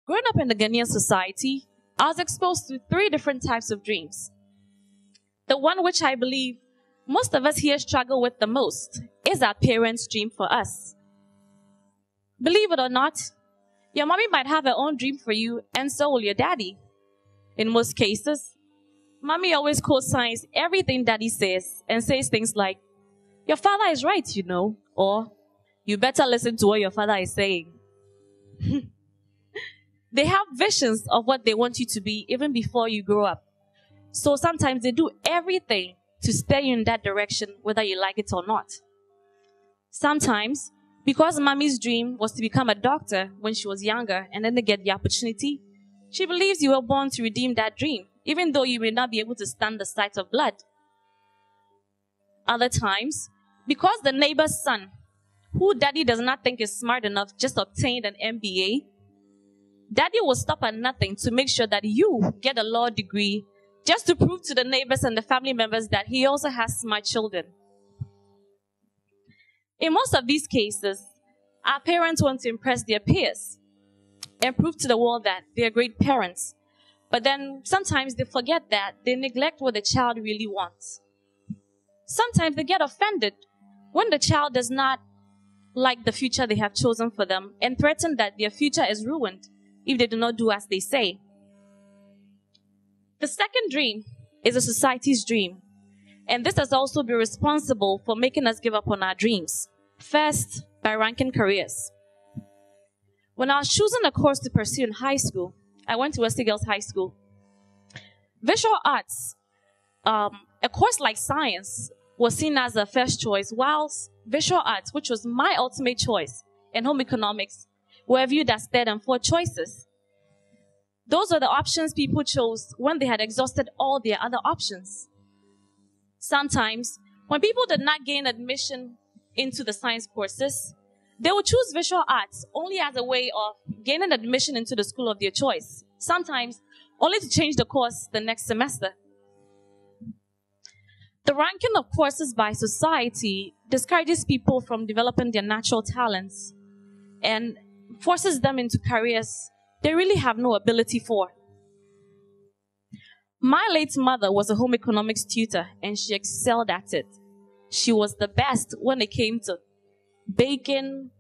Growing up in the Ghanaian society, I was exposed to 3 different types of dreams. The one which I believe most of us here struggle with the most is our parents' dream for us. Believe it or not, your mommy might have her own dream for you, and so will your daddy. In most cases, mommy always co-signs everything daddy says and says things like, "Your father is right, you know," or "You better listen to what your father is saying." They have visions of what they want you to be even before you grow up. So sometimes they do everything to steer you in that direction, whether you like it or not. Sometimes, because mommy's dream was to become a doctor when she was younger and then to get the opportunity, she believes you were born to redeem that dream, even though you may not be able to stand the sight of blood. Other times, because the neighbor's son, who daddy does not think is smart enough, just obtained an MBA, daddy will stop at nothing to make sure that you get a law degree just to prove to the neighbors and the family members that he also has smart children. In most of these cases, our parents want to impress their peers and prove to the world that they're great parents. But then sometimes they forget that they neglect what the child really wants. Sometimes they get offended when the child does not like the future they have chosen for them and threaten that their future is ruined if they do not do as they say. The second dream is a society's dream, and this has also been responsible for making us give up on our dreams. First, by ranking careers. When I was choosing a course to pursue in high school, I went to Esi Girls High School. Visual arts, a course like science, was seen as a first choice, whilst visual arts, which was my ultimate choice, and home economics, were viewed as third and fourth choices. Those were the options people chose when they had exhausted all their other options. Sometimes, when people did not gain admission into the science courses, they would choose visual arts only as a way of gaining admission into the school of their choice, sometimes only to change the course the next semester. The ranking of courses by society discourages people from developing their natural talents and forces them into careers they really have no ability for. My late mother was a home economics tutor, and she excelled at it. She was the best when it came to baking,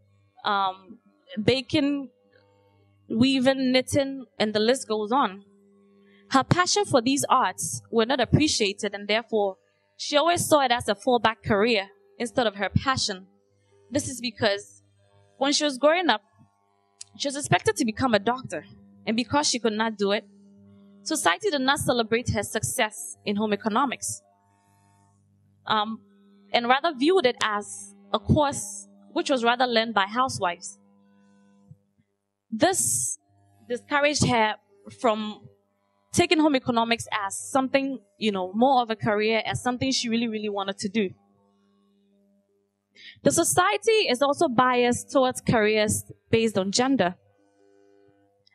weaving, knitting, and the list goes on. Her passion for these arts were not appreciated, and therefore, she always saw it as a fallback career instead of her passion. This is because when she was growing up, she was expected to become a doctor, and because she could not do it, society did not celebrate her success in home economics, and rather viewed it as a course which was rather learned by housewives. This discouraged her from taking home economics as something, more of a career, as something she really, really wanted to do. The society is also biased towards careers based on gender.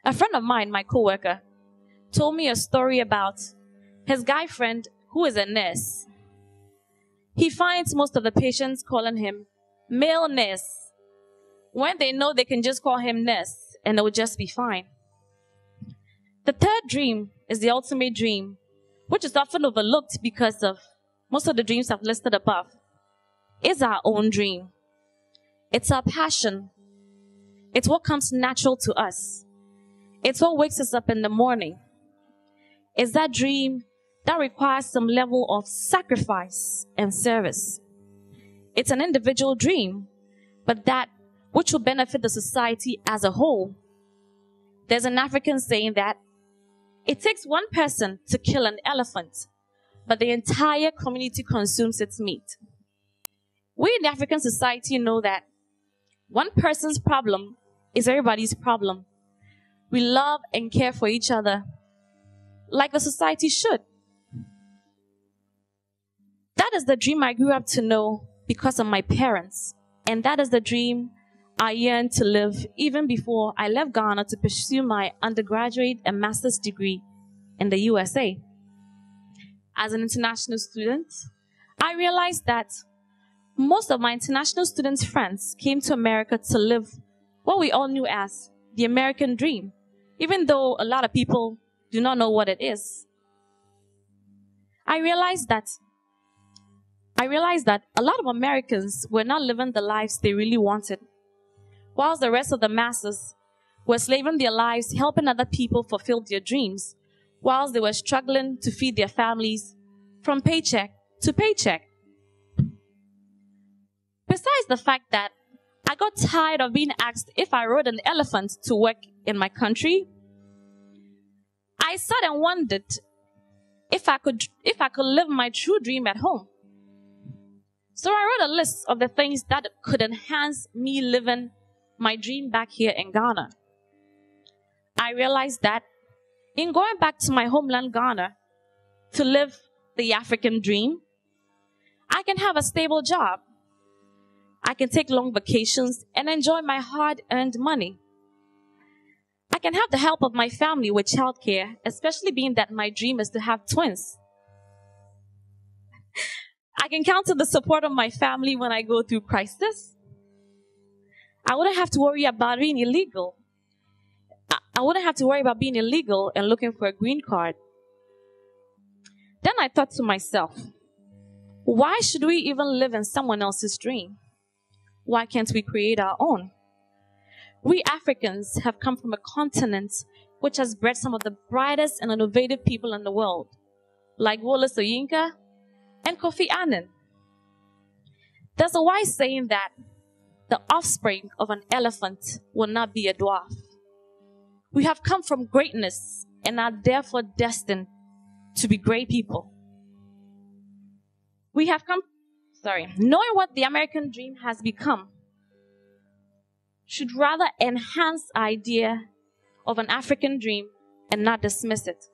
A friend of mine, my coworker, told me a story about his guy friend who is a nurse. He finds most of the patients calling him male nurse when they know they can just call him nurse and it will just be fine. The third dream is the ultimate dream, which is often overlooked because of most of the dreams I've listed above. Is our own dream. It's our passion. It's what comes natural to us. It's what wakes us up in the morning. It's that dream that requires some level of sacrifice and service. It's an individual dream, but that which will benefit the society as a whole. There's an African saying that it takes one person to kill an elephant, but the entire community consumes its meat. We in the African society know that one person's problem is everybody's problem. We love and care for each other like the society should. That is the dream I grew up to know because of my parents. And that is the dream I yearned to live even before I left Ghana to pursue my undergraduate and master's degree in the USA. As an international student, I realized that most of my international students' friends came to America to live what we all knew as the American dream, even though a lot of people do not know what it is. I realized that a lot of Americans were not living the lives they really wanted, whilst the rest of the masses were slaving their lives helping other people fulfill their dreams, whilst they were struggling to feed their families from paycheck to paycheck. Besides the fact that I got tired of being asked if I rode an elephant to work in my country, I sat and wondered if I could live my true dream at home. So I wrote a list of the things that could enhance me living my dream back here in Ghana. I realized that in going back to my homeland Ghana to live the African dream, I can have a stable job. I can take long vacations and enjoy my hard-earned money. I can have the help of my family with childcare, especially being that my dream is to have twins. I can count on the support of my family when I go through crisis. I wouldn't have to worry about being illegal. I wouldn't have to worry about being illegal and looking for a green card. Then I thought to myself, why should we even live in someone else's dream? Why can't we create our own? We Africans have come from a continent which has bred some of the brightest and innovative people in the world, like Esi Yankah and Kofi Annan. There's a wise saying that the offspring of an elephant will not be a dwarf. We have come from greatness and are therefore destined to be great people. Knowing what the American dream has become should rather enhance the idea of an African dream and not dismiss it.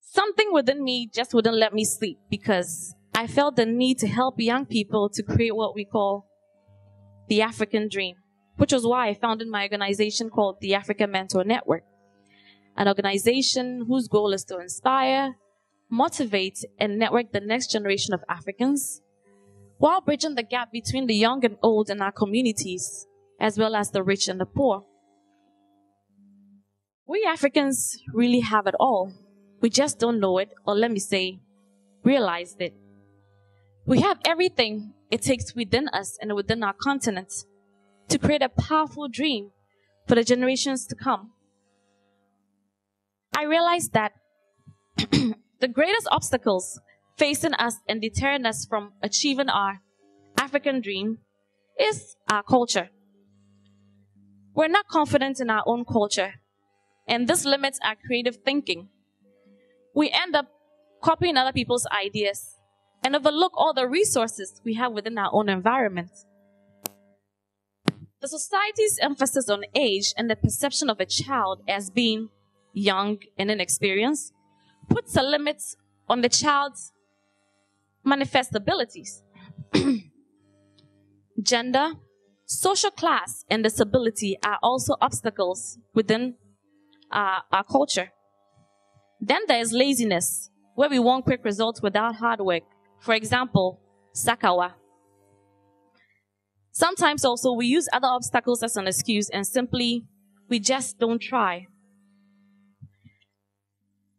Something within me just wouldn't let me sleep because I felt the need to help young people to create what we call the African dream, which was why I founded my organization called the Africa Mentor Network, an organization whose goal is to inspire, motivate, and network the next generation of Africans while bridging the gap between the young and old in our communities, as well as the rich and the poor. We Africans really have it all. We just don't know it, or let me say, realize it. We have everything it takes within us and within our continent to create a powerful dream for the generations to come. I realized that the greatest obstacles facing us and deterring us from achieving our African dream is our culture. We're not confident in our own culture, and this limits our creative thinking. We end up copying other people's ideas and overlook all the resources we have within our own environment. The society's emphasis on age and the perception of a child as being young and inexperienced puts a limit on the child's manifest abilities. Gender, social class, and disability are also obstacles within our culture. Then there is laziness, where we want quick results without hard work. For example, Sakawa. Sometimes also we use other obstacles as an excuse and simply we just don't try.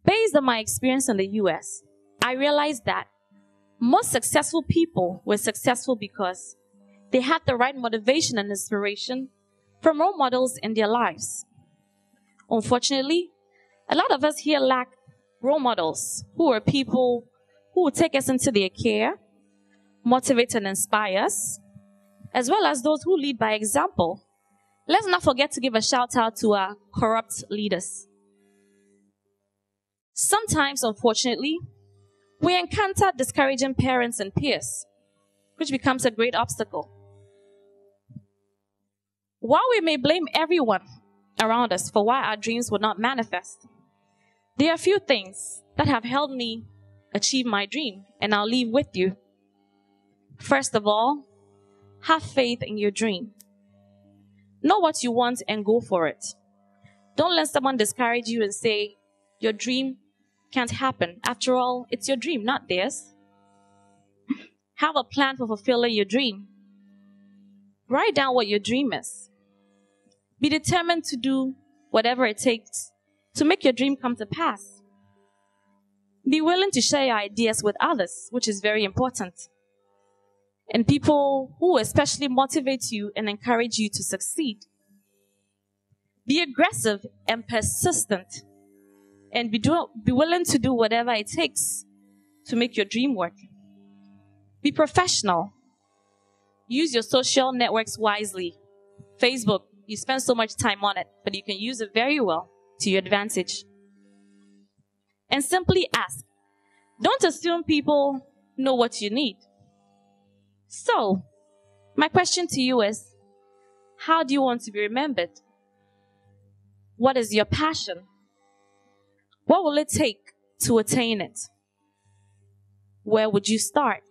Based on my experience in the US, I realized that most successful people were successful because they had the right motivation and inspiration from role models in their lives. Unfortunately, a lot of us here lack role models who are people who will take us into their care, motivate and inspire us, as well as those who lead by example. Let's not forget to give a shout out to our corrupt leaders. Sometimes, unfortunately, we encounter discouraging parents and peers, which becomes a great obstacle. While we may blame everyone around us for why our dreams would not manifest, there are a few things that have helped me achieve my dream, and I'll leave with you. First of all, have faith in your dream. Know what you want and go for it. Don't let someone discourage you and say, your dream can't happen. After all, it's your dream, not theirs. Have a plan for fulfilling your dream. Write down what your dream is. Be determined to do whatever it takes to make your dream come to pass. Be willing to share your ideas with others, which is very important. And people who especially motivate you and encourage you to succeed. Be aggressive and persistent. And be willing to do whatever it takes to make your dream work. Be professional. Use your social networks wisely. Facebook, you spend so much time on it, but you can use it very well to your advantage. And simply ask. Don't assume people know what you need. So, my question to you is, how do you want to be remembered? What is your passion? What will it take to attain it? Where would you start?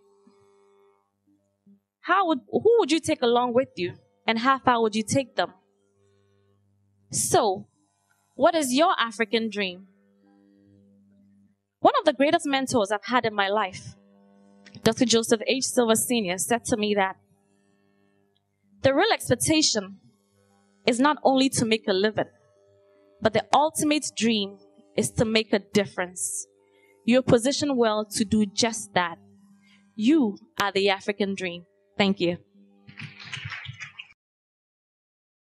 Who would you take along with you? And how far would you take them? So, what is your African dream? One of the greatest mentors I've had in my life, Dr. Joseph H. Silver Sr., said to me that the real expectation is not only to make a living, but the ultimate dream is to make a difference. You're positioned well to do just that. You are the African dream. Thank you.